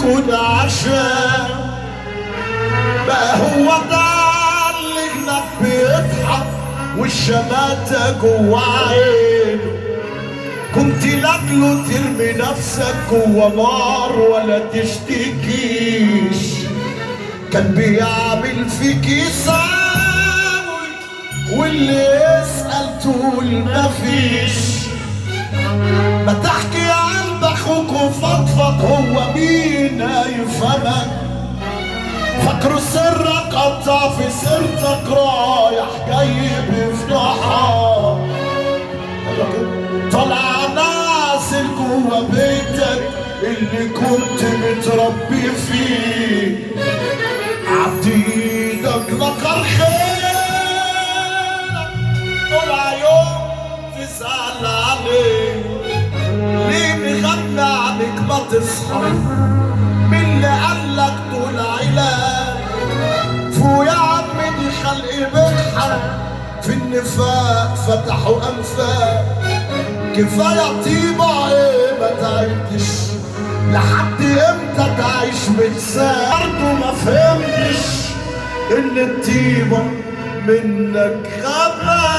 يكون عشان بقى هو ده اللي هناك بيضحك والشماتة جوا عينه. كنت لاجله ترمي نفسك جوا نار ولا تشتكيش، كان بيعمل فيك يساوي واللي يسأل تقول مفيش. ما تحكي عن اخوك وفضفض، هو مين هيفهمك؟ فاكره سرك قطع في سيرتك رايح جاي بيفضحك. طلع نازل جوا بيتك اللي كنت متربي فيه، عديدك نكر خيرك طلع يوم تسأل عليه. ليه مغنى عنك ما تصحى؟ مين اللي قالك طول علاج؟ فو يا عم دي خلق بجحة في النفاق فتحوا انفاق. كفاية طيبة ايه ما تعبتش، لحد امتى تعيش متساق؟ برضه ما فهمتش ان الطيبة منك غابة.